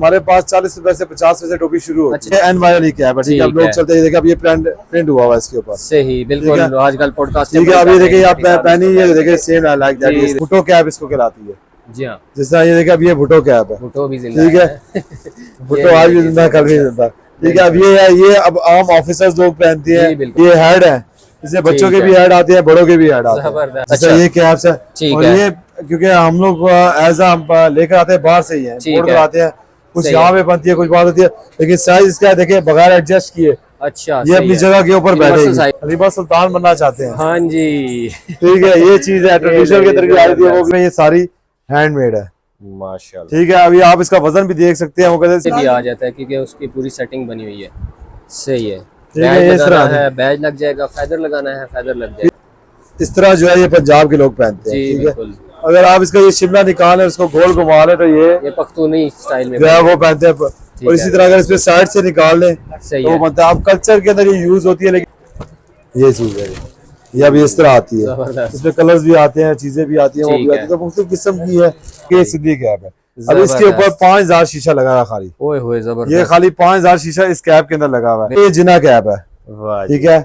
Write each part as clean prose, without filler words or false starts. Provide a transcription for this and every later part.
हमारे पास 40 रुपए से 50 रुपए से टोपी शुरू होती है। एन वाली कैप है, ठीक है। अब लोग चलते हैं, देखिए अब ये प्रिंट हुआ हुआ है इसके ऊपर। सही, बिल्कुल आजकल पॉडकास्ट। ठीक है, अब ये देखिए आप पहनी है, देखिए same like that Bhutto cap इसको कहलाती है। जी हाँ, जिस तरह ये देखिए अब ये भुट्टो कैप है, भुट्टो भी जिंदा ठीक है। भुट्टो आज भी जिंदा, कल भी जिंदा, ठीक है। अब ये अब आम ऑफिसर्स लोग पहनते हैं, ये हेड है, इससे बच्चों के भी हेड आते हैं, बड़ों के भी हेड आते हैं। अच्छा, ये कैप्स है, और ये क्योंकि हम लोग एज लेकर आते हैं बाहर से ही है, इंपोर्ट कराते हैं। कुछ यहाँ पे बनती है, कुछ बात होती है, लेकिन साइज इसका देखिए बगैर एडजस्ट किए। अच्छा, ये अपनी जगह के ऊपर बैठेगी। खलीफा सुल्तान बनना चाहते हैं, हाँ जी, ठीक है। ये चीज है ट्रेडिशनल के तरीके आई थी, वो भी ये सारी हैंडमेड है माशाल्लाह, ठीक है। अभी आप इसका वजन भी देख सकते हैं, वो कहते भी आ जाता है क्योंकि उसकी पूरी सेटिंग बनी हुई है। सही है, बैज लगाना है, बैज लग जाएगा, फेदर लगाना है, फेदर लग जाएगा। इस तरह जो है ये पंजाब के लोग पहनते हैं, ठीक है। अगर आप इसका ये शिमला निकालें, उसको गोल घुमा लें, तो ये पख्तूनी स्टाइल में जो है वो पहनते हैं। और इसी तरह अगर इसमें साइड से निकाल लें तो वो बनता है। आप कल्चर के अंदर ये यूज होती है, लेकिन ये चीज है ये अभी इस तरह आती है। इसमें कलर्स भी आते हैं, चीजें भी आती हैं, वो भी आती है, तो मुख्तलिफ किस्म की है। ये सीधी कैप है। अब इसके ऊपर 5000 शीशा लगा हुआ खाली, ये खाली 5000 शीशा इस कैप के अंदर लगा हुआ है। ये जिना कैप है, ठीक है।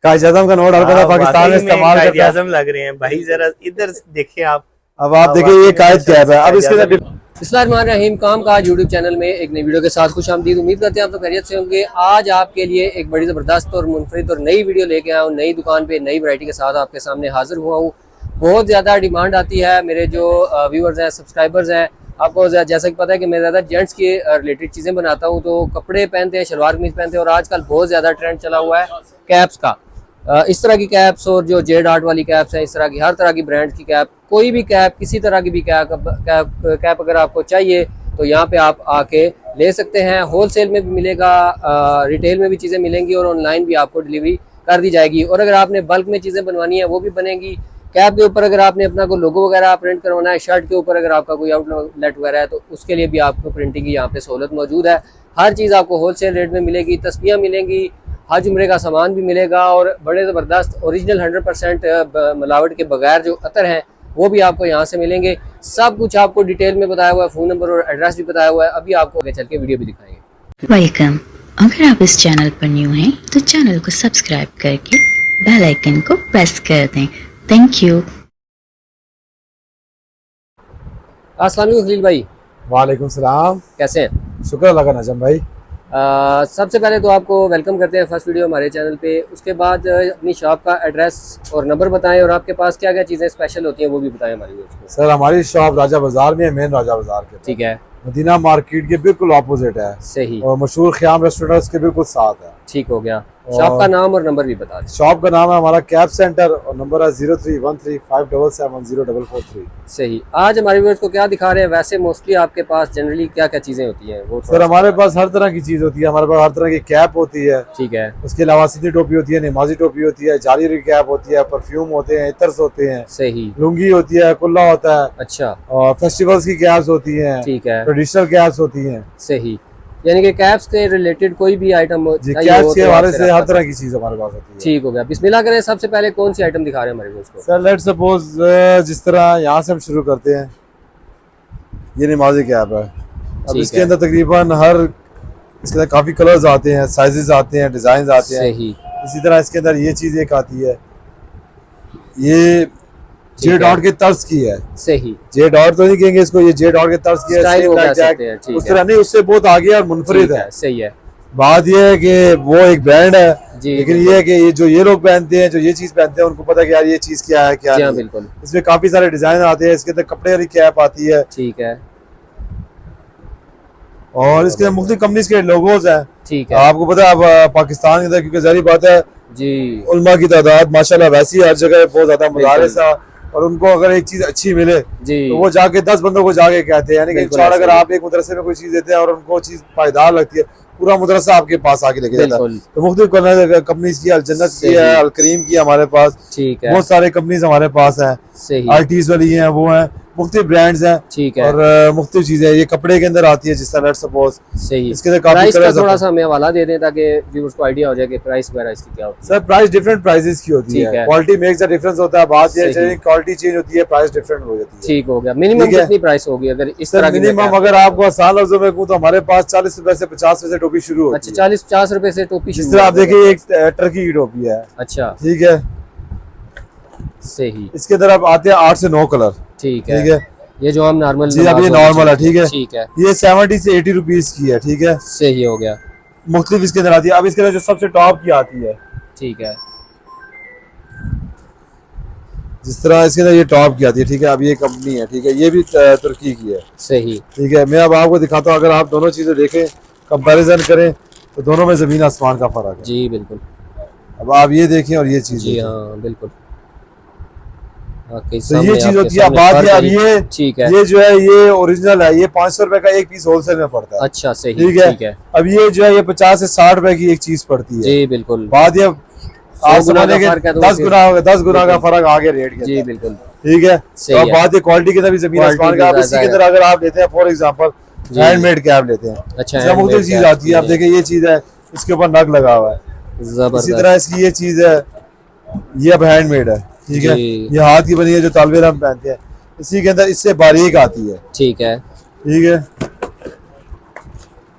कायद-ए-आज़म का नोट हल्का पाकिस्तान में इस्तेमाल करते हैं, लग रहे हैं भाई, जरा इधर देखिए आप। अब आप देखिए ये कायद कैप है। अब इसके अंदर बिस्मिल्लाहिर्रहमानिर्रहीम, काम काज यूट्यूब चैनल में एक नई वीडियो के साथ खुश आमदीद। उम्मीद करते हैं आप तो खैरियत से होंगे। आज आपके लिए एक बड़ी ज़बरदस्त और मुनफरिद और नई वीडियो लेके आया हूँ। नई दुकान पे नई वैरायटी के साथ आपके सामने हाजिर हुआ हूँ। बहुत ज़्यादा डिमांड आती है, मेरे जो व्यूअर्स हैं, सब्सक्राइबर्स हैं, आपको जैसा कि पता है कि मैं ज़्यादा जेंट्स के रिलेटेड चीज़ें बनाता हूँ, तो कपड़े पहनते हैं, शलवार कमीज पहनते हैं। और आजकल बहुत ज़्यादा ट्रेंड चला हुआ है कैप्स का। इस तरह की कैप्स और जो जेड आर्ट वाली कैप्स है, इस तरह की हर तरह की ब्रांड की कैप, कोई भी कैप, किसी तरह की भी कैप अगर आपको चाहिए तो यहाँ पे आप आके ले सकते हैं। होलसेल में भी मिलेगा, रिटेल में भी चीज़ें मिलेंगी, और ऑनलाइन भी आपको डिलीवरी कर दी जाएगी। और अगर आपने बल्क में चीज़ें बनवानी है वो भी बनेंगी। कैप के ऊपर अगर आपने अपना कोई लोगो वगैरह प्रिंट करवाना है, शर्ट के ऊपर अगर आपका कोई आउटलेट वगैरह है, तो उसके लिए भी आपको प्रिंटिंग की यहाँ पे सहूलत मौजूद है। हर चीज़ आपको होलसेल रेट में मिलेगी। तस्बीहां मिलेंगी, हज उम्रे का सामान भी मिलेगा, और बड़े ज़बरदस्त ओरिजिनल 100% मिलावट के बगैर जो अतर हैं वो भी आपको यहाँ से मिलेंगे। सब कुछ आपको डिटेल में बताया हुआ है, फ़ोन नंबर और एड्रेस भी बताया हुआ है। अभी आपको आगे चल के वीडियो भी दिखाएंगे। वेलकम। अगर आप इस चैनल पर न्यू हैं तो चैनल को सब्सक्राइब करके बेल आइकन को प्रेस कर दें। Thank you. अस्सलाम वालेकुम खलील भाई। वालेकुम सलाम, कैसे हैं? शुक्र अल्लाह का नजम भाई। सबसे पहले तो आपको वेलकम करते हैं फर्स्ट वीडियो हमारे चैनल पे। उसके बाद अपनी शॉप का एड्रेस और नंबर बताएं, और आपके पास क्या क्या चीज़ें स्पेशल होती हैं वो भी बताएं हमारे व्यूअर्स को। सर हमारी शॉप राजा बाजार में है, मेन राजा बाजार के, ठीक है, मदीना मार्केट के बिल्कुल ऑपोजिट है। सही, और मशहूर ख्याम रेस्टोरेंट उसके बिल्कुल साथ है। ठीक हो गया। शॉप का नाम और नंबर भी बता दें। शॉप का नाम है हमारा कैप सेंटर, और नंबर है 0313577043। सही। आज हमारे व्यूअर्स को क्या दिखा रहे हैं? वैसे मोस्टली आपके पास जनरली क्या क्या चीज़ें होती हैं वो? सर हमारे पास हर तरह की चीज़ होती है। हमारे पास हर तरह की कैप होती है, ठीक है। उसके अलावा सीधी टोपी होती है, नमाजी टोपी होती है, जाली की कैप होती है, परफ्यूम होते हैं, इतर्स होते हैं, सही, लुंगी होती है, कुल्ला होता है, अच्छा, और फेस्टिवल्स की कैप्स होती हैं, ठीक है, ट्रेडिशनल कैप्स होती हैं। सही, यानी कि कैप्स के रिलेटेड कोई भी आइटम जी, कैप्स के हवाले से हर तरह की चीज हमारे पास होती है। ठीक हो गया। बिस्मिल्लाह करें। सबसे पहले कौन सी आइटम दिखा रहे हैं हमारे को? सर लेट्स सपोज जिस तरह यहाँ से हम शुरू करते हैं, ये नमाजी कैप है। अब इसके अंदर तकरीबन इसके अंदर काफी कलर्स आते हैं, साइजेस आते हैं, डिजाइन आते हैं। सही। इसी तरह इसके अंदर ये चीज एक आती है, ये जे डॉट के तर्ज की है। सही, जे डॉट तो नहीं कहेंगे इसको, ये जे डॉट के तर्ज की है, उस तरह नहीं, उससे बहुत आगे और मुनफरिद है। सही है। बात ये है कि वो एक ब्रांड है, लेकिन ये है कि ये लोग पहनते हैं, जो ये चीज पहनते हैं, उनको पता है कि यार ये चीज क्या है, क्या नहीं। बिल्कुल। इसमें काफी सारे डिजाइन आते हैं। इसके अंदर कपड़े वाली कैप आती है, ठीक है, और इसके अंदर मुख्तलिफ कंपनीज के लोगोज हैं, ठीक है। आपको पता है अब पाकिस्तान के अंदर, क्योंकि जाहिर बात है जी, उलमा की तादाद माशाल्लाह वैसी हर जगह बहुत ज्यादा मुदारिस है, और उनको अगर एक चीज अच्छी मिले तो वो जाके 10 बंदों को जाके कहते हैं। यानी कि अगर आप एक मदरसे में कोई चीज देते हैं और उनको चीज पायदार लगती है, पूरा मदरसा आपके पास आके लेके जाता है। तो मुख्तलिफ कंपनीज की, अल-जन्नत की है, अल-करीम की हमारे पास, ठीक है, बहुत सारे कंपनीज हमारे पास है, आरटीज वाली है, वो है। मुख्तलिफ ब्रांड्स हैं। ठीक है। और मुख्तलिफ चीजें ये कपड़े के अंदर आती है, जिस तरह लेट्स सपोज सही। इसके अंदर काफी प्राइस का कलर्स थोड़ा सा हमें हवाला दे दें ताकि व्यूअर्स को आइडिया हो जाए कि प्राइस वगैरह इसकी क्या होती सर। प्राइस डिफरेंट प्राइसेस की होती ठीक है, है। क्वालिटी मेक्स अ डिफरेंस होता है। बात ये है क्वालिटी चेंज होती है, प्राइस डिफरेंट हो जाती है। है। ठीक हो गया। मिनिमम कितनी प्राइस होगी अगर इस तरह की? मिनिमम अगर आपको आसान लफ्जों में कहूं तो हमारे पास 40 रुपए से 50 रुपए से टोपी शुरू होती है। अच्छा, 40-50 रुपए से टोपी जिस तरह आप देखिए एक टर्की की टोपी है। अच्छा, ठीक है, सही। इसके अंदर आप आते हैं 8 से 9 कलर। ठीक है। ठीक है, ये जो हम नॉर्मल जी अब ये नॉर्मल है। ठीक है, ठीक है। ये 70 से 80 रुपीज की है। ठीक है, सही हो गया। मुख्तलिफ इसके अंदर आती है। अब इसके अंदर जो सबसे टॉप की आती है, ठीक है, जिस तरह इसके अंदर ये टॉप की आती है। ठीक है, अब ये कंपनी है। ठीक है, ये भी तुर्की की है। सही। ठीक है, मैं अब आपको दिखाता हूँ। अगर आप दोनों चीजें देखें, कंपैरिजन करें तो दोनों में जमीन आसमान का फर्क है। जी बिल्कुल। अब आप ये देखें और ये चीज जी देखें। हाँ बिल्कुल। तो ये चीज होती है। बात ये अब ये ठीक है, ये जो है ये ओरिजिनल है। ये 500 रुपए का एक पीस होलसेल में पड़ता है। अच्छा सही। ठीक है, अब ये जो है ये 50 से 60 रुपए की एक चीज पड़ती है। जी बिल्कुल। बात ये आप गुना के का फर्क है तो 10 गुना का फर्क आ गया रेट के। जी बिल्कुल। ठीक है, तो अब बात ये क्वालिटी की भी जमीन आसमान का। अब इसी के अंदर अगर आप लेते हैं फॉर एग्जांपल हैंडमेड कैप लेते हैं। अच्छा, मुख्तलिफ चीज आती है। आप देखिए ये चीज है, इसके ऊपर नग लगा हुआ है। इसी तरह इसकी ये चीज है, ये अब हैंडमेड है। ठीक है, ये हाथ की बनी है जो तालिब इल्म पहनते हैं। इसी के अंदर इससे बारीक आती है। ठीक है, ठीक है,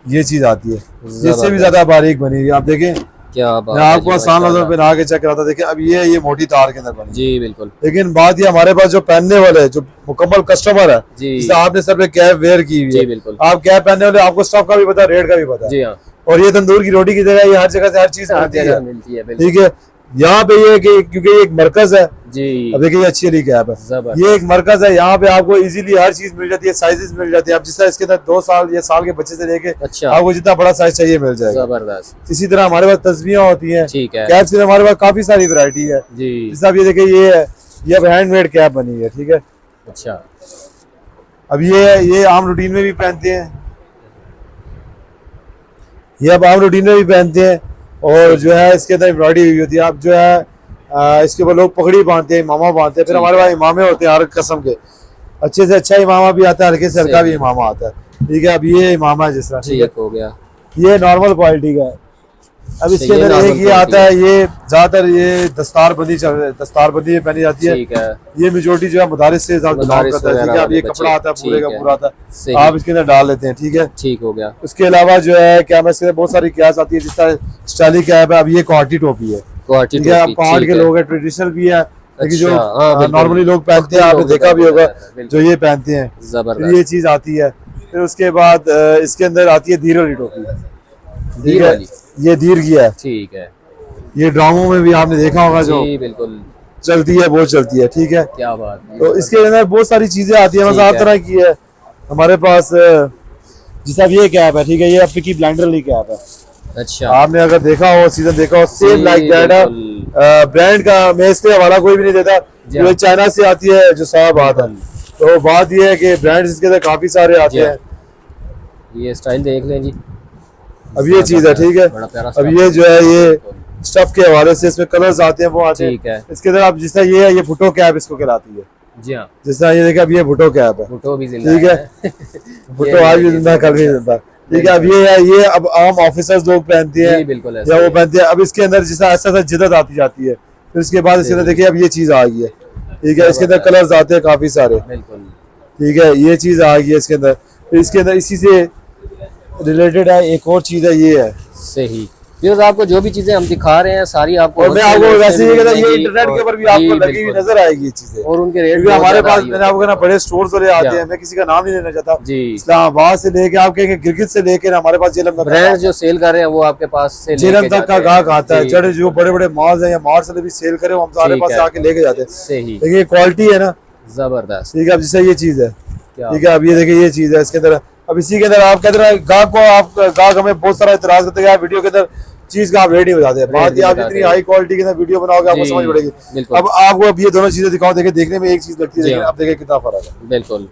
ये चीज आती है, इससे भी ज्यादा बारीक बनी हुई। आप देखें, क्या बात मैं आपको आसान लफ्जों में बना के चेक कराता। देखिए अब ये मोटी तार के अंदर बनी। जी बिल्कुल। लेकिन बात ये हमारे पास जो पहनने वाले है, जो मुकम्मल कस्टमर है, जिसे आपने सर पे कैप वेयर की हुई है, बिल्कुल। आप कैप पहनने वाले, आपको स्टफ का भी पता है, रेट का भी पता है। जी हाँ। और ये तंदूर की रोटी की जगह ये हर जगह से हर चीज मिलती है। ठीक है, यहाँ पे ये कि क्योंकि ये एक मरकज है। जी, अब देखिए ये अच्छी वाली कैप है, ये एक मरकज है। यहाँ पे आपको इजीली हर चीज मिल जाती है, साइजेस मिल जाती है। अब जिस तरह इसके अंदर 2 साल या साल के बच्चे से लेके आपको जितना बड़ा साइज चाहिए मिल जाएगा। जबरदस्त। इसी तरह हमारे पास तस्वीरें होती हैं। ठीक है, कैप्स की हमारे पास काफी सारी वैरायटी है। जी, जैसे आप ये देखिए ये है, ये अब हैंडमेड कैप बनी है। ठीक है, अच्छा, अब ये आम रूटीन में भी पहनते हैं, ये अब आम रूटीन में भी पहनते हैं। और जो है इसके अंदर एम्ब्रॉयडरी हुई होती है। अब जो है इसके ऊपर लोग पगड़ी बांधते हैं, इमामा बांधते हैं। फिर हमारे पास इमामे होते हैं हर किस्म के, अच्छे से अच्छा इमामा भी आता है, हल्के से हल्का भी इमामा आता है। ठीक है, अब ये इमामा है जिस तरह। ठीक हो गया, ये नॉर्मल क्वालिटी का है। अब इसके अंदर एक ये आता है, ये ज्यादातर ये दस्तारबंदी में पहनी जाती है। ठीक है, ये मेजोरिटी जो है मदारिस से बिलोंग करता है। ठीक है, अब ये कपड़ा आता है पूरे का पूरा आता है, आप इसके अंदर डाल लेते हैं। ठीक है, ठीक हो गया। उसके अलावा जो है क्या इसके अंदर बहुत सारी कैप्स आती है, जिस तरह स्टाइली कैप है। अब ये कोहाटी टोपी है। ठीक है, अब पहाड़ के लोग हैं, ट्रेडिशनल भी है, लेकिन जो नॉर्मली लोग पहनते हैं, आपने देखा भी होगा जो ये पहनते हैं। जबरदस्त, ये चीज आती है। फिर उसके बाद इसके अंदर आती है धीर वाली टोपी। ठीक है, ये धीर की है। ठीक है, ये ड्रामों में भी आपने देखा होगा, जो बिल्कुल चलती है, बहुत चलती है। ठीक है, क्या बात। तो इसके अंदर बहुत सारी चीजें आती है, हर तरह की है हमारे पास। जिस अब ये कैप है, ठीक है, ये पिकी ब्लाइंडर वाली कैप है। अच्छा, आपने अगर देखा हो, सीजन देखा हो, सेम लाइक दैट है। ब्रांड का मैं इससे हवाला कोई भी नहीं देता, जो चाइना से आती है, जो साहब आता है। तो बात ये है कि ब्रांड्स इसके अंदर काफी सारे आते हैं। ये स्टाइल देख लें जी। अब ये चीज है। ठीक है, अब ये जो है ये स्टफ के हवाले से इसमें कलर्स आते हैं, वो आते हैं। ठीक है, इसके अंदर आप जिस तरह ये है, ये भुट्टो कैप इसको कहलाती है। जी हाँ, जिस तरह ये देखिए, अब ये भुट्टो कैप है। भुट्टो भी जिंदा ठीक है, भुट्टो आज भी जिंदा, कल भी जिंदा। ठीक है, अब ये है, ये अब आम ऑफिसर्स लोग पहनते हैं, बिल्कुल या वो पहनते हैं। अब इसके अंदर जिस तरह ऐसा जिद्दत आती जाती है, फिर उसके बाद इसके अंदर देखिए अब ये चीज आ गई है। ठीक है, इसके अंदर कलर्स आते हैं काफी सारे। बिल्कुल, ठीक है, ये चीज आ गई है इसके अंदर। फिर इसके अंदर इसी से रिलेटेड है एक और चीज है, ये है। सही। व्यूअर्स, आपको जो भी चीजें हम दिखा रहे हैं सारी आपको, और मैं आपको वैसे ये कहता, ये इंटरनेट के ऊपर भी आपको लगी हुई नजर आएगी ये चीजें, और उनके रेट क्योंकि हमारे पास मैंने आपको ना बड़े स्टोर्स वाले आते हैं। मैं किसी का नाम नहीं लेना चाहता जी, इस्लामाबाद से लेके आपके गिलगित से लेके हमारे पास जेलम ब्रांड जो सेल कर रहे हैं वो आपके पास से जेलम तक का गाहक आता है। जड़े जो बड़े बड़े मॉल्स हैं या मार्ट से भी सेल करे, हम हमारे पास आके लेके जाते हैं। सही, देखिए क्वालिटी है ना, जबरदस्त। ठीक है, अब जैसे ये चीज है। ठीक है, अब ये देखिए ये चीज है इसके अंदर। अब इसी के अंदर आप कहते हैं गाहक को, आप गाहक हमें बहुत सारा इतराज करते हैं वीडियो के अंदर चीज का आप रेडी हो जाते हैं। बात ये आप इतनी हाई क्वालिटी के अंदर वीडियो बनाओगे, आपको समझ पड़ेगी। अब आपको अब ये दोनों चीजें दिखाओ, देखिए देखने में एक चीज लगती है, लेकिन अब देखिए कितना फर्क है। बिल्कुल,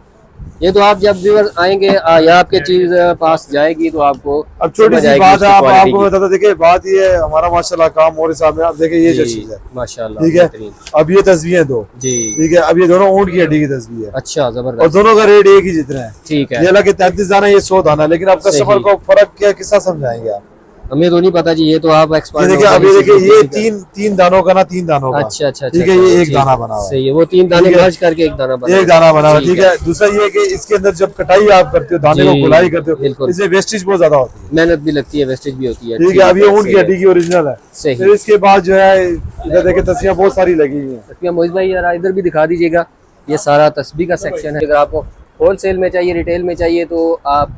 ये तो आप जब व्यूअर आएंगे या आपके चीज पास जाएगी तो आपको अब छोटी समझ सी आएगी बात उसकी है, आप quality आपको की। बताता, देखिए बात ये है, हमारा माशाल्लाह काम और हिसाब में आप देखिए ये जो जी, चीज है, माशाल्लाह ठीक है। बेहतरीन। अब ये तस्वीरें दो, जी ठीक है, अब ये दोनों ऊँट की हड्डी की तस्वीर है अच्छा और जबरदस्त। दोनों का रेट एक ही जितना है। ठीक है, ये अलग 33 दाना, ये 100 दाना, लेकिन आप कस्टमर सही। को फर्क क्या किस्सा समझाएंगे आप? हमें तो नहीं पता जी, ये तो आप ये एक्सपर्ट देखिए, अब ये देखिए, ये तीन दानों का ना, 3 दानों का, अच्छा अच्छा ठीक है, ये एक दाना बना हुआ है, सही है, वो 3 दाने ठीक है। मर्ज करके एक दाना बना एक दाना बना हुआ है, ठीक ठीक है। दूसरा ये है कि इसके अंदर जब कटाई आप करते हो, दाने जी, को गुलाई करते हो, बिल्कुल। इससे वेस्टेज बहुत ज्यादा होती है, मेहनत भी लगती है, वेस्टेज भी होती है। ठीक है। अब ये ऊँट की हड्डी की ओरिजिनल है। सही। फिर इसके बाद जो है इधर देखिए तस्वीरें बहुत सारी लगी हुई हैं। मोहित भाई यार इधर भी दिखा दीजिएगा, ये सारा तस्बीह का सेक्शन है। अगर आपको होलसेल में चाहिए, रिटेल में चाहिए तो आप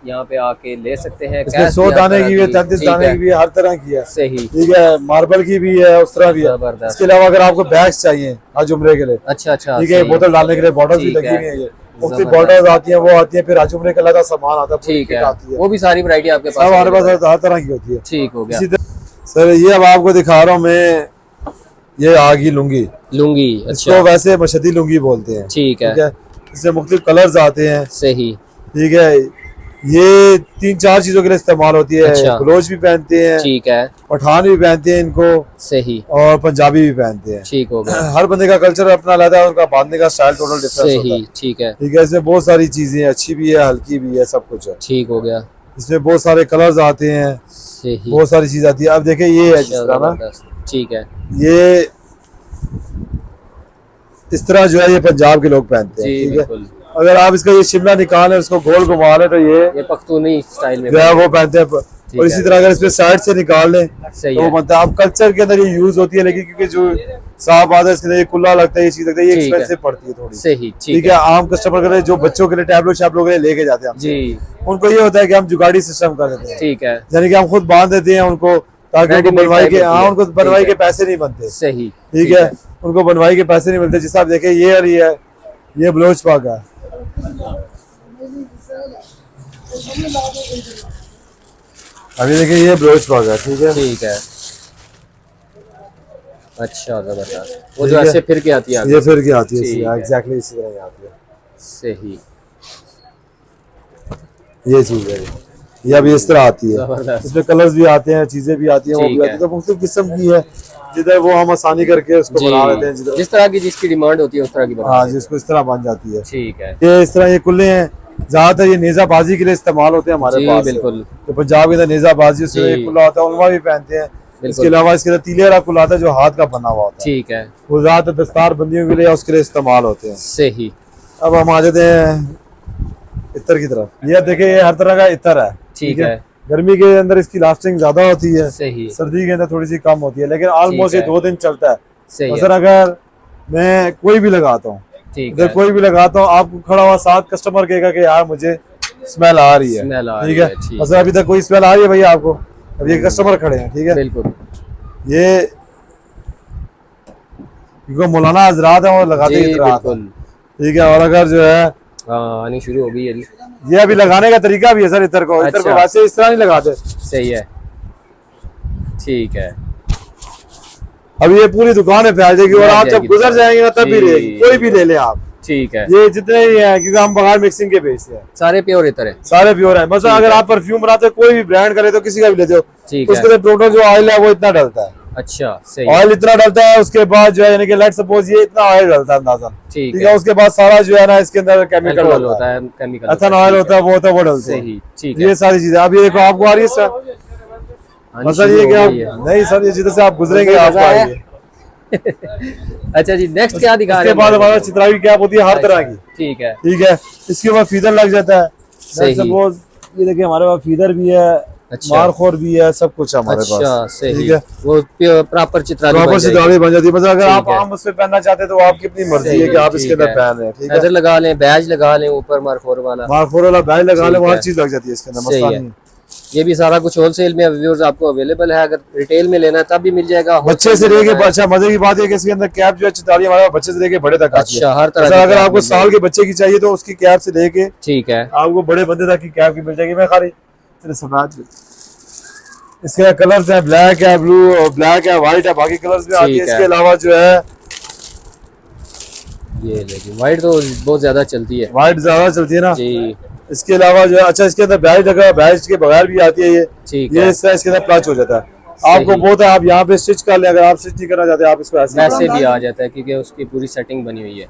यहाँ पे आके ले सकते हैं। इसमें कैश 100 भी हर दाने तरह की भी है, की, 33 ठीक दाने है, की भी है, हर तरह की है, सही। ठीक है। मार्बल की भी है, उस तरह भी है। जबरदस्त। इसके अलावा अगर आपको बैग्स चाहिए आज उम्रे के लिए, अच्छा अच्छा, ठीक है, सही। बोतल डालने के लिए बॉटल भी ठीक लगी है। हुई है, ये मुख्तलिफ जबरदस्त। बॉटल आती हैं, वो आती है, फिर आज उम्रे का अलग सामान आता है, पूरी ठीक किट है, आती है, वो भी सारी वैरायटी आपके सब हमारे पास पास हर तरह की होती है। ठीक हो गया। इसी तरह सर ये अब आपको दिखा रहा हूँ मैं, ये आगी लुंगी, लुंगी, इसको अच्छा वैसे मशदी लुंगी बोलते हैं, ठीक है, ठीक है। इसमें मुख्तलिफ कलर्स आते हैं, सही। ठीक है। ये 3-4 चीजों के लिए इस्तेमाल होती है। अच्छा। बलोच भी पहनते हैं, ठीक है, पठान भी पहनते हैं इनको, सही, और पंजाबी भी पहनते हैं। ठीक हो गया, हर बंदे का कल्चर अपना अलग है, उनका बांधने का स्टाइल टोटल डिफरेंस होता है, सही, ठीक है, ठीक है। इसमें बहुत सारी चीजें हैं, अच्छी भी है, हल्की भी है, सब कुछ है। ठीक हो गया, इसमें बहुत सारे कलर्स आते हैं, सही, बहुत सारी चीज आती है। अब देखिए ये है जिस तरह ना, जबरदस्त, ठीक है, ये इस तरह जो है ये पंजाब के लोग पहनते हैं, जी ठीक है। बिल्कुल। अगर आप इसका ये शिमला निकालें, उसको गोल घुमा लें, तो ये पख्तूनी स्टाइल में जो है वो पहनते हैं। और इसी है। तरह अगर इसमें साइड से निकाल लें सही तो वो है, बनता है। अब कल्चर के अंदर ये यूज होती है, लेकिन क्योंकि जो साफ बात है, इसके अंदर ये कुल्ला लगता है, ये चीज लगता है, ये ठीक है। एक्सपेंसिव पड़ती है थोड़ी, सही, ठीक है। आम कस्टमर के लिए, जो बच्चों के लिए टैबलेट शैबलों के लिए लेके जाते हैं हमसे, जी, उनको ये होता है कि हम जुगाड़ी सिस्टम कर देते हैं, ठीक है, यानी कि हम खुद बांध देते हैं उनको, ताकि उनको Ready-made बनवाई type के, होती हाँ, है। उनको बनवाई ठीक के है। पैसे नहीं बनते, सही, ठीक है। उनको बनवाई के पैसे नहीं मिलते। जिस आप देखें ये और ये बलोच पाक है, अभी देखिए ये बलोच पाक है, ठीक है। ठीक है, अच्छा जबरदस्त। वो ठीक जो है। ऐसे फिर के आती है ये फिर क्या आती है, ठीक है। एग्जैक्टली इसी तरह ये आती है, सही, ये चीज है। ये अभी इस तरह आती है, जबरदस्त, इसमें कलर्स भी आते हैं, चीजें भी आती हैं, वो ठीक भी आती है। है, तो मुख्तलिफ किस्म की है। जिधर वो हम आसानी करके उसको बना लेते हैं, जी, जिधर जिस तरह की जिसकी डिमांड होती है उस तरह की बना हाँ देते जिसको इस तरह बन जाती है। हैं। ठीक है, ये इस तरह ये कुल्ले हैं, ज्यादातर ये नेजाबाजी के लिए इस्तेमाल होते हैं हमारे जी पास। बिल्कुल, तो पंजाब के अंदर नेजाबाजी, उसमें जी। एक कुल्ला होता है, उलमा भी पहनते हैं। इसके बिल्कुल, अलावा इसके अंदर तीले वाला कुल्ला आता है, जो हाथ का बना हुआ होता है, ठीक है, वो ज्यादातर दस्तार बंदियों के लिए उसके लिए इस्तेमाल होते हैं। सही, अब हम आ जाते हैं इत्र की तरफ। ये देखिए, ये हर तरह का इत्र है, ठीक है, गर्मी के अंदर इसकी लास्टिंग ज्यादा होती है, सही, सर्दी के अंदर थोड़ी सी कम होती है, लेकिन ऑलमोस्ट ये है। 2 दिन चलता है। सही है, मसलन अगर मैं कोई भी लगाता हूँ, ठीक इधर है, कोई भी लगाता हूँ, आपको खड़ा हुआ 7 कस्टमर कहेगा कि यार मुझे स्मेल आ रही है, स्मेल आ ठीक रही है। है, ठीक मसलन अभी तक कोई स्मेल आ रही है भैया आपको? अब ये कस्टमर खड़े हैं, ठीक है। बिल्कुल, ये क्योंकि मौलाना हजरात है, वो लगाते जी ही इत्र आते हैं, बिल्कुल, ठीक है। और अगर जो है हाँ आनी शुरू हो गई है, ये अभी लगाने का तरीका भी है सर, इत्र को अच्छा। वैसे इस तरह नहीं लगाते। सही है, ठीक है, अब ये पूरी दुकान है फैल जाएगी, और आप जब गुजर जाएंगे ना तब भी जी। रहेगी, कोई भी ले ले आप। ठीक है, ये जितने ही है, क्योंकि हम बगैर मिक्सिंग के बेचते हैं, सारे प्योर इतर है, सारे प्योर है। मतलब अगर आप परफ्यूम बनाते हो, कोई भी ब्रांड करे, तो किसी का भी लेते हो, ठीक उसके है, लिए टोटल जो ऑयल है वो इतना डलता है, अच्छा, सही है, ऑयल इतना डलता है। उसके बाद जो है, यानी कि लेट सपोज ये इतना ऑयल डलता है अंदाजा, ठीक ठीक है, है। उसके बाद सारा जो है ना, इसके अंदर केमिकल अल्कोहल होता है, होता है, केमिकल एथन ऑयल होता है, वो होता है, वो डलता है। सही, ठीक है, ये सारी चीजें अब ये देखो, आपको आ रही है सर? आनी मतलब शुरू ये हो क्या, गई है। नहीं सर, ये जिधर से आप गुजरेंगे आपको मजा आया? आएगी। अच्छा जी, नेक्स्ट क्या दिखा रहे इसके हैं बाद हमारे हमारा को? चित्राई कैप होती है हर तरह की, ठीक है, ठीक है। इसके बाद फीदर लग जाता है, सही। सपोज ये देखिए हमारे पास फीदर भी है, अच्छा, मारखोर भी है, सब कुछ है हमारे अच्छा, पास, सही, ठीक है। वो प्रॉपर चित्रारी प्रॉपर बन जाएगी। चित्राई बन जाती है। मतलब अगर आप ठीक है। आम उसमें पहनना चाहते हैं तो आपकी अपनी मर्जी सही है कि है, आप इसके ठीक अंदर है। पहन रहे हैं, ठीक है। इधर लगा लें, बैज लगा लें, ऊपर मार्कोर वाला, मारखोर वाला बैज लगा ले, ठीक हर है। चीज लग जाती है इसके अंदर, सही मसला है। नहीं है। ये भी सारा कुछ होलसेल में व्यूअर्स आपको अवेलेबल है। अगर रिटेल में लेना है तब भी मिल जाएगा, बच्चे से लेके, अच्छा मजे की बात है कि इसके अंदर कैप जो है चित्रारी हमारे पास बच्चे से लेके बड़े तक आती है। अच्छा, हर तरह अच्छा, की अगर कैप आपको मिल साल के बच्चे की चाहिए तो उसकी कैप से लेके ठीक है, आपको बड़े बंदे तक की कैप की मिल जाएगी। मैं खाली सफेद, इसके कलर्स है, ब्लैक है, ब्लू, ब्लैक है, व्हाइट है, बाकी कलर्स भी आती है। ठीक है। इसके अलावा जो है ये देखिए वाइट तो बहुत ज्यादा चलती है। वाइट ज्यादा चलती है ना जी। इसके अलावा जो है अच्छा इसके अंदर बैज लगा, बैज के बगैर भी आती है ये। ठीक ये है। इसका इसके अंदर प्लच हो जाता है। आपको बहुत है, आप यहाँ पे स्टिच कर ले, अगर आप स्टिच नहीं करना चाहते आप इसको वैसे भी आ जाता है क्योंकि उसकी पूरी सेटिंग बनी हुई है।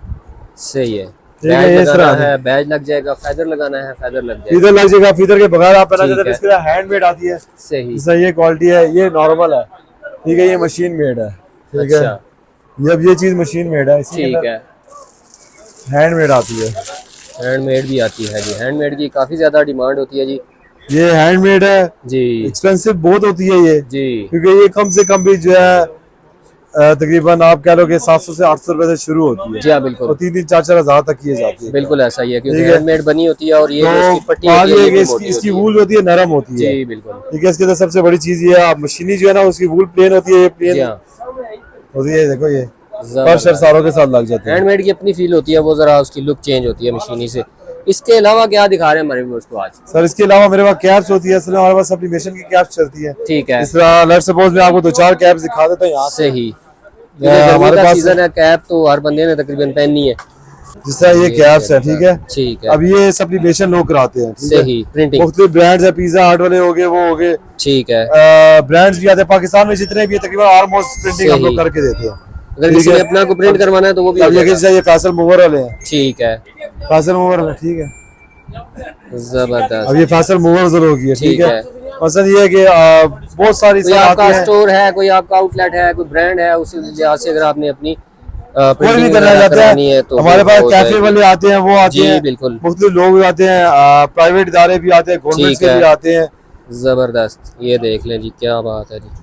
सही है। ठीक है, बैज इस तरह लगाना है, बैज लग जाएगा, फेदर लगाना है, फेदर लग जाएगा। फीदर लग जाएगा, फीदर के बगैर आप पहना ठीक चाहते है। इसके अंदर हैंडमेड आती है। सही। जैसा ये क्वालिटी है, ये नॉर्मल है, ठीक है, ये मशीन मेड है, ठीक है। अच्छा। ये अब ये चीज मशीन मेड है, ठीक है। हैंडमेड आती है। हैंडमेड भी आती है जी। हैंडमेड की काफी ज्यादा डिमांड होती है जी। ये हैंडमेड है जी। एक्सपेंसिव बहुत होती है ये, जी। क्योंकि ये कम से कम भी जो है तकरीबन आप कह लो कि 700 से 800 रुपए से शुरू होती है जी हाँ बिल्कुल। और 3-4 हजार तक की जाती है। बिल्कुल ऐसा ही है क्योंकि ठीक है। हैंडमेड बनी होती है और ये जो तो इसकी पट्टी बात होती है ये ये है कि भी इसकी मोटी इसकी होती है। वूल होती है, नरम होती है। जी बिल्कुल। ठीक है, इसके अंदर सबसे बड़ी चीज ये है, आप मशीनी जो है ना उसकी वूल प्लेन होती है, ये जी प्लेन हाँ। होती है। देखो ये जबरदस्त। फर्श सारों के साथ लग जाते हैं। हैंडमेड की अपनी फील होती है, वो जरा उसकी लुक चेंज होती है मशीनी से। इसके अलावा क्या दिखा रहे हैं हमारे व्यूअर्स को आज? सर इसके अलावा मेरे पास कैप्स होती है, असल में हमारे पास सप्लीमेशन की कैप्स चलती है। ठीक है। इस तरह लेट्स सपोज मैं आपको 2-4 कैप्स दिखा देता हूँ यहाँ से। सही। हमारे हमारे पास सीजन है, कैप तो हर बंदे ने तकरीबन पहननी है। जिस तरह ये कैप्स है, ठीक है। ठीक है। अब ये सप्लीमेशन लोग कराते हैं, ठीक है। सही। प्रिंटिंग। मुख्तलिफ ब्रांड्स है, पिज्जा हट वाले हो गए, वो हो गए, ठीक है। ब्रांड्स भी आते हैं पाकिस्तान में जितने भी है, तकरीबन ऑलमोस्ट प्रिंटिंग हम लोग करके देते हैं। अगर किसी ने अपना को प्रिंट करवाना है तो वो भी हो अब ये जाएगा। ये फैसल मूवर वाले हैं, ठीक है। फैसल मूवर वाले, ठीक है। जबरदस्त। अब ये फैसल मूवर जरूर होगी है, ठीक ठीक है। है। मसलन ये है कि बहुत सारी कोई सब आपका आती हैं। स्टोर है, कोई आपका आउटलेट है, कोई ब्रांड है, उसी लिहाज से अगर आपने अपनी कोई भी प्रिंटिंग करना चाहते करवानी है हैं, तो हमारे वो पास हो कैफे जाएगी। वाले आते हैं, वो आते जी हैं, बिल्कुल। मुख्तलिफ लोग भी आते हैं, प्राइवेट इदारे भी आते हैं, गवर्नमेंट ठीक के है। भी आते हैं, जबरदस्त। ये देख लें जी, क्या बात है जी।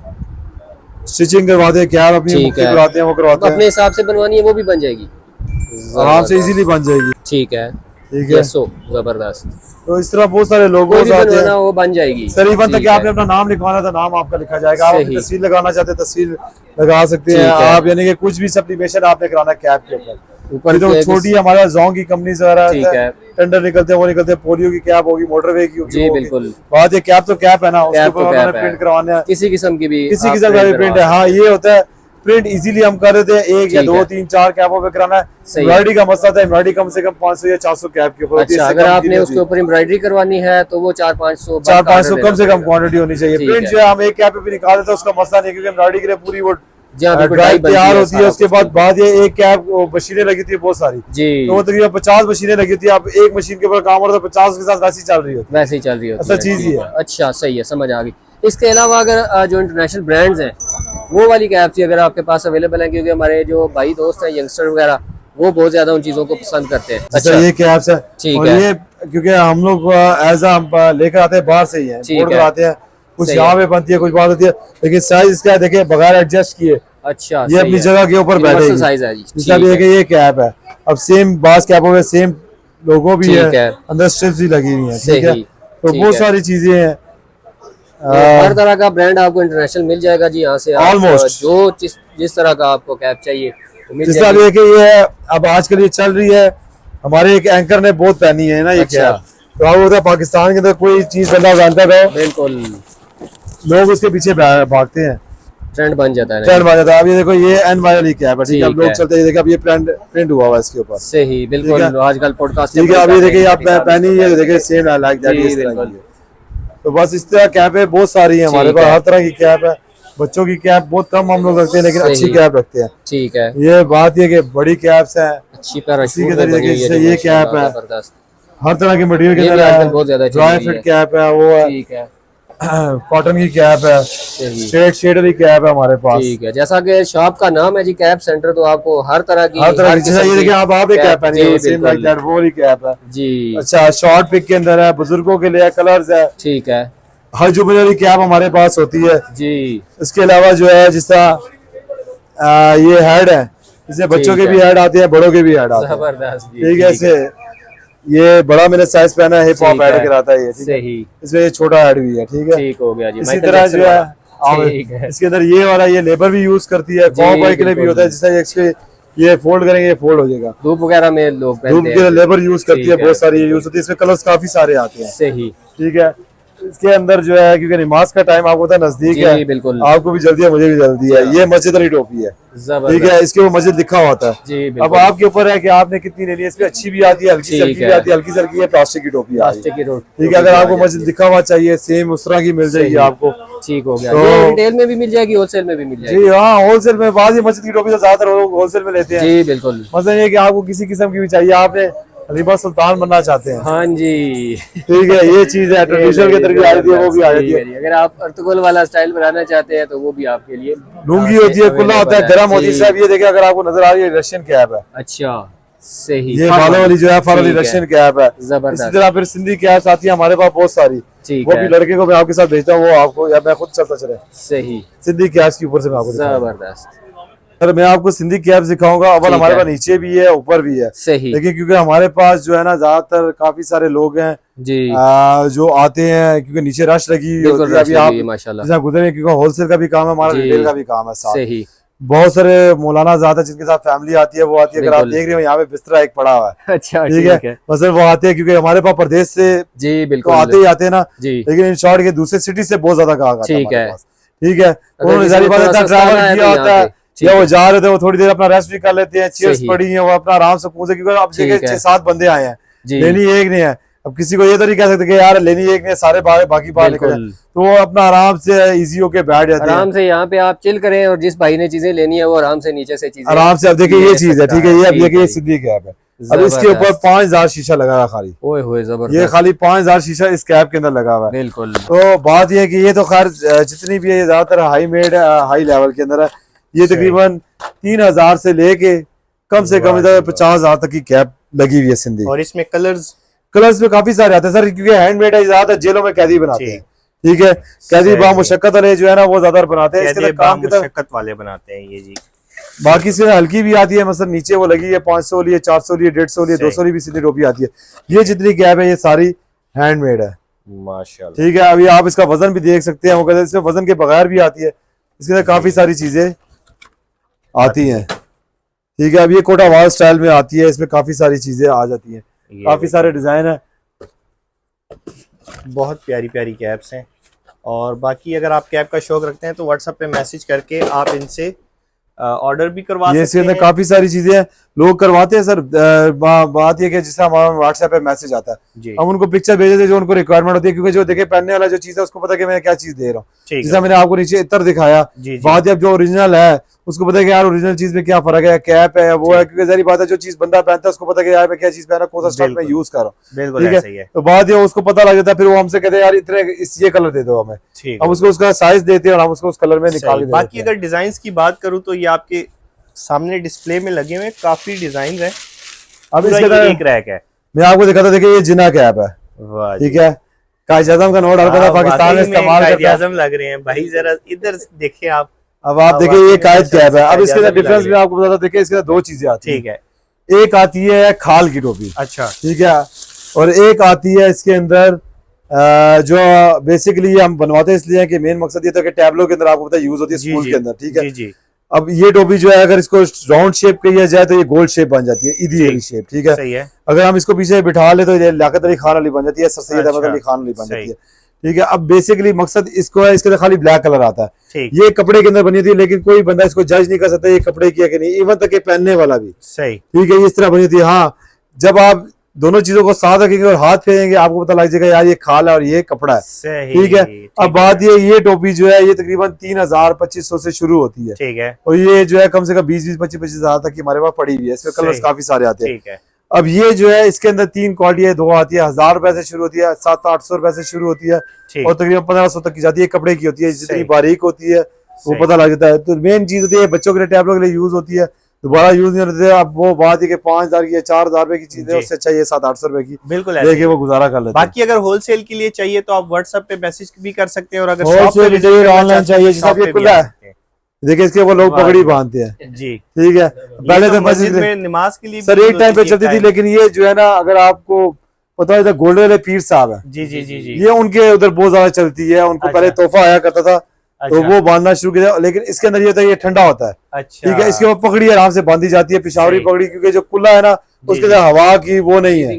स्टिचिंग करवाते हैं, कैप अपनी ठीक मुख्तलिफ है। करवाते हैं, वो करवाते अपने हैं, हिसाब से बनवानी है वो भी बन जाएगी आराम से जबरदस्त। इजीली बन जाएगी, ठीक है। ठीक है। यसो जबरदस्त। तो इस तरह बहुत सारे लोग कोई भी आते बनवाना हैं। वो बन जाएगी। सर इवन तक ठीक कि है। आपने अपना नाम लिखवाना था, नाम आपका लिखा जाएगा। आप अपनी सही। तस्वीर लगाना चाहते हैं, तस्वीर लगा सकते हैं ठीक है। आप, यानी कि कुछ भी सप्लीमेशन आपने कराना है कैप के ऊपर। ऊपर तो के छोटी हमारा जोंग की कंपनी से ठीक है। टेंडर निकलते हैं, वो निकलते हैं, पोलियो की कैप होगी, मोटरवे की होगी, जी, वो होगी। बिल्कुल। बात ये कैप तो कैप है ना, उसके कैप तो ऊपर कैप उन्होंने है। प्रिंट करवाने हैं, किसी किस्म की भी किसी आप किस्म का भी करवा प्रिंट है। हाँ ये होता है प्रिंट इजीली हम कर देते हैं, एक या ठीक 2, है। 3, 4 कैपों पे कराना है। सही है। एम्ब्रॉयडरी का मसला था, एम्ब्रॉयडरी कम से कम 500 या 400 कैप के ऊपर होती है, अच्छा, इससे अगर कम की आपने नहीं उसके होती। ऊपर एम्ब्रॉयडरी करवानी है तो वो 400-500 400-500 कम से कम क्वांटिटी होनी चाहिए। ठीक प्रिंट है। जो है हम एक कैप पे भी निकाल देते हैं, उसका मसला नहीं, क्योंकि एम्ब्रॉयडरी के लिए पूरी वो जहाँ पे ड्राई बनती तैयार होती है। सारा उसके कुछ। बाद ये एक कैप मशीनें लगी थी बहुत सारी, जी तो वो तकरीबन 50 मशीनें लगी थी। आप एक मशीन के ऊपर काम हो रहा था, 50 के साथ वैसी चल रही होती वैसे ही चल रही होती असल है। चीज ही है। अच्छा सही है, समझ आ गई। इसके अलावा अगर जो इंटरनेशनल ब्रांड्स हैं वो वाली कैप्स ही अगर आपके पास अवेलेबल हैं, क्योंकि हमारे जो भाई दोस्त हैं यंगस्टर वगैरह वो बहुत ज्यादा उन चीजों को पसंद करते हैं। अच्छा ये कैप्स है, ठीक और है। ये क्योंकि हम लोग एज हम लेकर आते हैं बाहर से ही है, ठीक बोर्ड है। आते हैं, कुछ सही यहाँ है। पे बनती है, कुछ बात होती है, लेकिन साइज इसका देखिए बगैर एडजस्ट किए अच्छा ये अपनी जगह के ऊपर बैठेगी। साइज है जी। इसका भी है ठीक कि ये कैप है। अब सेम बास कैपों में सेम लोगो भी ठीक है, है। अंदर स्ट्रिप्स भी लगी हुई हैं, ठीक है। सही। तो ठीक बहुत है। सारी चीजें हैं। तो हर तरह का ब्रांड आपको इंटरनेशनल मिल जाएगा जी यहाँ से। आप Almost। जो जिस तरह का आपको कैप चाहिए वो मिल जिस तरह जाएगी। भी है कि ये अब आजकल ये चल रही है, हमारे एक एंकर ने बहुत पहनी है ना ये अच्छा। कैप। तो अब होता है पाकिस्तान के अंदर कोई चीज बंदा जानता रहो, बिल्कुल लोग उसके पीछे भागते हैं, ट्रेंड बन जाता है। ट्रेंड बन जाता है। अब ये देखो ये एन वाली कैप है, ठीक है। अब ठीक लोग है। चलते हैं, देखिए अब ये प्रिंट हुआ हुआ है इसके ऊपर, सही बिल्कुल। ठीक है। आजकल पॉडकास्ट ठीक है। अब ये देखिए आप पहनी है, देखिए सेम लाइक दैट जी, इस तरह बिल्कुल। की है। तो बस इस तरह कैप है, बहुत सारी है हमारे ठीक पास, है। हर तरह की कैप है। बच्चों की कैप बहुत कम हम लोग रखते हैं, लेकिन सही। अच्छी कैप रखते हैं। ठीक है। ये बात ये कि बड़ी कैप्स है, अच्छी पैराशूट इसी के में तरीके बनी हुई है से जो ये माशाल्लाह कैप है। जबरदस्त। हर तरह के मटेरियल के ये भी अंदर आजकल बहुत ज्यादा है। चली ड्राई हुई फिट है। कैप है, वो है ठीक है। कॉटन की कैप है, सही। स्ट्रेट शेड वाली कैप है हमारे पास। ठीक है। जैसा कि शॉप का नाम है जी कैप सेंटर, तो आपको हर तरह की हर तरह की किस्म जैसा ये देखिए आप एक कैप पहनी है, जी, सेम लाइक बिल्कुल। दैट वो वाली कैप है। जी अच्छा शॉर्ट पिक के अंदर है, बुजुर्गों के लिए कलर्स है, ठीक है हर जुबे वाली कैप हमारे पास होती है। जी। इसके अलावा जो है जिस तरह ये हेड है, इससे बच्चों के ठीक भी है। हेड आते हैं, बड़ों के भी हेड आते हैं, जबरदस्त जी। ठीक है। इसे ये बड़ा मैंने साइज पहना है, हिप हॉप ठीक ऐड है। कराता है ये, ठीक है। सही। इसमें ये छोटा हेड भी है, ठीक है। ठीक हो गया जी। इसी माइकल तरह जैक्सन जो है वाला। ठीक है। इसके अंदर ये वाला ये लेबर भी यूज करती है, जी, कॉम बाइक के लिए भी बिल्कुल। होता है, जिससे इसके ये फोल्ड करेंगे ये फोल्ड हो जाएगा। धूप वगैरह में लोग धूप पहनते के लिए हैं। लेबर यूज करती है, ठीक है। बहुत सारी यूज होती है, इसमें कलर्स काफी सारे आते हैं, सही। ठीक है। इसके अंदर जो है, क्योंकि नमाज का टाइम आपको पता है नजदीक जी, है, बिल्कुल। आपको भी जल्दी है, मुझे भी जल्दी है। ये मस्जिद वाली टोपी है, ठीक है, इसके वो मस्जिद लिखा होता है। जी, अब आपके ऊपर है कि आपने कितनी लेनी है। इसमें अच्छी भी आती है, हल्की से हल्की भी आती है, हल्की से हल्की है प्लास्टिक की टोपी आती है, ठीक है। अगर आपको मस्जिद लिखा हुआ चाहिए सेम उस तरह की मिल जाएगी आपको, ठीक हो गया। तो ये रिटेल में भी मिल जाएगी, होलसेल में भी मिल जाएगी। जी हाँ, होलसेल में। बाद ही मस्जिद की टोपी तो ज्यादातर लोग होलसेल में लेते हैं। जी बिल्कुल। मतलब ये कि आपको किसी किस्म की भी चाहिए, आपने रीबा सुल्तान बनना चाहते हैं, हाँ जी, ठीक है, ये चीज है ट्रेडिशनल के तरफ आ जाती है, वो भी आ जाती है। अगर आप अर्तुगरुल वाला स्टाइल बनाना चाहते हैं तो वो भी आपके लिए लुंगी होती है, कुल्ला होता है, गर्म होती है। साहब ये देखिए, अगर आपको नजर आ रही है रशियन कैप है। अच्छा, सही। ये बालों वाली जो है फर वाली रशियन कैप है। जबरदस्त। इसी तरह फिर सिंधी कैप आती है हमारे पास बहुत सारी, वो भी लड़के को मैं आपके साथ भेजता हूँ, वो आपको या मैं खुद चलता चले। सही, सिंधी कैप के ऊपर से मैं आपको जबरदस्त। सर मैं आपको सिंधी कैप दिखाऊंगा। अव्वल हमारे पास नीचे भी है, ऊपर भी है, सही। लेकिन क्योंकि हमारे पास जो है ना ज्यादातर काफी सारे लोग हैं जी, जो आते हैं, क्योंकि नीचे रश लगी होती है। अभी आप माशाल्लाह गुजरे, क्योंकि होलसेल का भी काम है हमारा, रिटेल का भी काम है साथ। सही। बहुत सारे मौलाना ज्यादा जिनके साथ फैमिली आती है, वो आती है। अगर आप देख रहे हो यहाँ पे बिस्तरा एक पड़ा हुआ है, अच्छा, ठीक है, मतलब वो आते हैं क्योंकि हमारे पास प्रदेश से जी बिल्कुल तो आते ही आते हैं ना जी, लेकिन इन शॉर्ट के दूसरे सिटी से बहुत ज्यादा ग्राहक आता है ठीक है, ठीक है। उन्होंने सारी बात इतना ट्रैवल किया होता है, या वो जा रहे थे, वो थोड़ी देर अपना रेस्ट भी कर लेते हैं, चेयर्स पड़ी हैं, वो अपना आराम से पूछे, क्योंकि अब देखिए 6-7 बंदे आए हैं, लेनी एक नहीं है। अब किसी को ये तो नहीं कह सकते कि यार लेनी एक नहीं है, सारे बाकी बाहर निकल जाए, तो वो अपना आराम से इजी होके बैठ जाते हैं। आराम से यहाँ पे आप चिल करें, और जिस भाई ने चीजें लेनी है वो आराम से नीचे से चीजें आराम से। अब देखिए ये चीज है, ठीक है, ये अब ये सिद्धि कैप है। अब इसके ऊपर 5000 शीशा लगा है खाली, ओए होए जबरदस्त। ये खाली 5000 शीशा इस कैप के अंदर लगा हुआ है, बिल्कुल। तो बात ये है कि ये तो खैर जितनी भी है ज्यादातर हाई मेड हाई लेवल के अंदर है। ये तकरीबन 3000 से लेके कम से कम इधर 50,000 तक की कैप लगी हुई है सिंधी। और इसमें कलर्स में काफी सारे आते हैं सर, क्योंकि हैंडमेड है, ज्यादातर जेलों में कैदी बनाते हैं, ठीक है, कैदी बामुशक्कत वाले जो है ना वो ज्यादा बनाते हैं, इसके काम की वाले बनाते हैं ये जी। बाकी से हल्की भी आती है, मतलब नीचे वो लगी है 500 वाली है, 400 वाली है, 150 वाली है, 200 वाली भी सीधी टोपी आती है। ये जितनी कैप है ये सारी हैंडमेड है, माशाल्लाह, ठीक है। अभी आप इसका वजन भी देख सकते हैं, वो कहते हैं इसमें वजन के बगैर भी आती है, इसके अंदर काफी सारी चीजें आती हैं, ठीक है। अब ये कोटावाल स्टाइल में आती है, इसमें काफी सारी चीजें आ जाती हैं, काफी सारे डिजाइन है, बहुत प्यारी प्यारी कैप्स हैं। और बाकी अगर आप कैप का शौक रखते हैं तो व्हाट्सएप पे मैसेज करके आप इनसे ऑर्डर भी करवा सकते हैं। इसके अंदर काफी सारी चीजें हैं, लोग करवाते हैं सर। बात ये कि जिससे हमारा व्हाट्सएप पे मैसेज आता है, हम उनको पिक्चर भेज देते हैं जो उनको रिक्वायरमेंट होती है, क्योंकि जो देखे पहनने वाला जो चीज है उसको पता है कि मैं क्या चीज दे रहा हूँ। जैसा मैंने आपको नीचे इतर दिखाया, बात जब जो ओरिजिनल है उसको पता है कि यार ओरिजिनल चीज में क्या फर्क है, कैप है वो है, क्योंकि सारी बात है जो चीज बंदा पहनता है उसको पता है कि यार मैं क्या चीज पहना, कौन सा स्टाइल में यूज कर रहा हूँ, ठीक है। तो बात ये उसको पता लग जाता है, फिर वो हमसे कहते हैं यार इतने ये कलर दे दो हमें, हम उसको उसका साइज देते हैं और हम उसको उस कलर में निकाल के। बाकी अगर डिजाइन की बात करूँ तो ये आपके सामने डिस्प्ले में लगे हुए काफी डिजाइन है। अब इसके एक रैक है, मैं आपको दिखाता, देखिए ये जिना कैप है, ठीक है, कायद-ए-आज़म का नोट हल्का पाकिस्तान में इस्तेमाल करता है। कायद-ए-आज़म लग रहे हैं भाई, जरा इधर देखिए आप। अब आप देखिए ये कायद कैप है। अब इसके डिफरेंस में आपको बताता, देखिए इसके दो चीजें आती है, ठीक है, एक आती है खाल की टोपी, अच्छा, ठीक है, और एक आती है इसके अंदर जो बेसिकली हम बनवाते हैं इसलिए कि मेन मकसद ये था कि टैबलो के अंदर आपको पता है यूज होती है स्कूल के अंदर, ठीक है। जी। अब ये टोपी जो है अगर इसको राउंड शेप किया जाए तो ये गोल्ड शेप बन जाती है, ईदी वाली शेप, ठीक है, सही है। अगर हम इसको पीछे बिठा ले तो ये लियाकत अली खान अली बन जाती है, सर सैयद अहमद अली खान अली बन जाती है, ठीक है। अब बेसिकली मकसद इसको है, इसके अंदर खाली ब्लैक कलर आता है, ये कपड़े के अंदर बनी थी, लेकिन कोई बंदा इसको जज नहीं कर सकता ये कपड़े की है कि नहीं, इवन तक के पहनने वाला भी, सही, ठीक है, इस तरह बनी थी। हाँ, जब आप दोनों चीजों को साथ रखेंगे और हाथ फेरेंगे आपको पता लग जाएगा यार ये खाल है और ये कपड़ा है, ठीक है। अब बात ये टोपी जो है ये तकरीबन 3000-2500 से शुरू होती है, ठीक है, और ये जो है कम से कम 20-25 हजार तक की हमारे पास पड़ी हुई है, इसमें कलर्स काफी सारे आते हैं, ठीक है। अब ये जो है इसके अंदर 3 क्वालिटी है, 2 आती है, 1000 रुपए से शुरू होती है, 700-800 रुपए से शुरू होती है, और तकरीबन 1500 तक की जाती है, कपड़े की होती है, जितनी बारीक होती है वो पता लग जाता है। तो मेन चीज होती है बच्चों के लिए, टैबलों के लिए यूज होती है, दोबारा यूज नहीं होते। अब वो बात है कि 5000 की 4000 रुपए की चीज है, उससे अच्छा ये 700-800 रुपए की बिल्कुल लेके वो गुजारा कर लेते हैं। बाकी अगर होलसेल के लिए चाहिए तो आप व्हाट्सएप पे मैसेज भी कर सकते हैं, और अगर होलसेल ऑनलाइन चाहिए जैसा ये खुला है, देखिए इसके वो लोग पगड़ी बांधते हैं जी, ठीक है। पहले तो मस्जिद में नमाज के लिए सर एक टाइम पे चलती थी, लेकिन ये जो है ना अगर आपको पता है गोल्डन वाले पीर साहब है जी जी जी जी, ये उनके उधर बहुत ज्यादा चलती है, उनको पहले तोहफा आया करता था तो वो बांधना शुरू किया, लेकिन इसके अंदर ये होता है ये ठंडा होता है, अच्छा, ठीक है। इसके ऊपर पगड़ी आराम से बांधी जाती है, पिशावरी पगड़ी, क्योंकि जो कुल्ला है ना उसके अंदर हवा की वो नहीं है,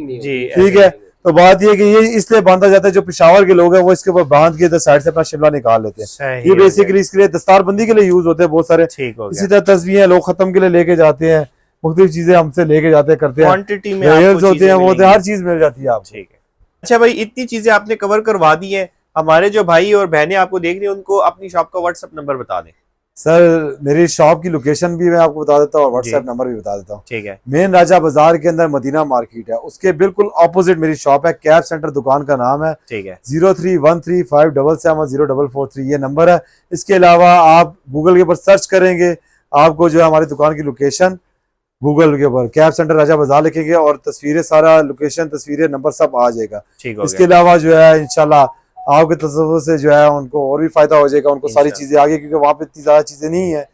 ठीक है। तो बात ये कि ये इसलिए बांधा जाता है, जो पेशावर के लोग हैं वो इसके ऊपर बांध के इधर साइड से अपना शिमला निकाल लेते हैं। ये बेसिकली इसके लिए दस्तारबंदी के लिए यूज होते हैं बहुत सारे। इसी तरह तस्वीरें लोग खत्म के लिए लेके जाते हैं, मुख्तलिफ चीजें हमसे लेके जाते हैं, करते हैं, क्वांटिटी में होते हैं, वो हर चीज मिल जाती है आपको। ठीक है। अच्छा भाई, इतनी चीजें आपने कवर करवा दी है, हमारे जो भाई और बहनें आपको देख रही हैं उनको अपनी शॉप का व्हाट्सएप नंबर बता दें। सर मेरी शॉप की लोकेशन भी मैं आपको बता देता हूँ और व्हाट्सएप नंबर भी बता देता हूँ। ठीक है। मेन राजा बाजार के अंदर मदीना मार्केट है, उसके बिल्कुल ऑपोजिट मेरी शॉप है। कैब सेंटर दुकान का नाम है। ठीक है। 0313577043 ये नंबर है। इसके अलावा आप गूगल के ऊपर सर्च करेंगे, आपको जो है हमारी दुकान की लोकेशन गूगल के ऊपर कैब सेंटर राजा बाजार लिखेंगे और तस्वीरें, सारा लोकेशन, तस्वीरें, नंबर सब आ जाएगा। इसके अलावा जो है इंशाल्लाह आपके तस्वीर से जो है उनको और भी फायदा हो जाएगा, उनको सारी चीजें आगे, क्योंकि वहाँ पे इतनी ज्यादा चीजें नहीं है।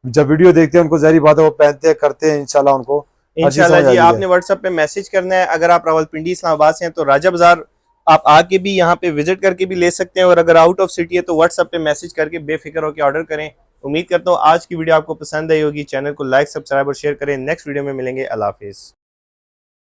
जब वीडियो देखते हैं उनको ज़ाहिर बात है वो पहनते हैं, करते हैं, इंशाल्लाह उनको इंशाल्लाह जी। आपने व्हाट्सएप पे मैसेज करना है। अगर आप रावलपिंडी इस्लामाबाद से हैं तो राजा बाजार आप आके भी यहाँ पे विजिट करके भी ले सकते हैं, और अगर आउट ऑफ सिटी है तो व्हाट्सएप पे मैसेज करके बेफिक्र होकर ऑर्डर करें। उम्मीद करता हूँ आज की वीडियो आपको पसंद आई होगी। चैनल को लाइक, सब्सक्राइब और शेयर करें। नेक्स्ट वीडियो में मिलेंगे। अल्लाह हाफिज़।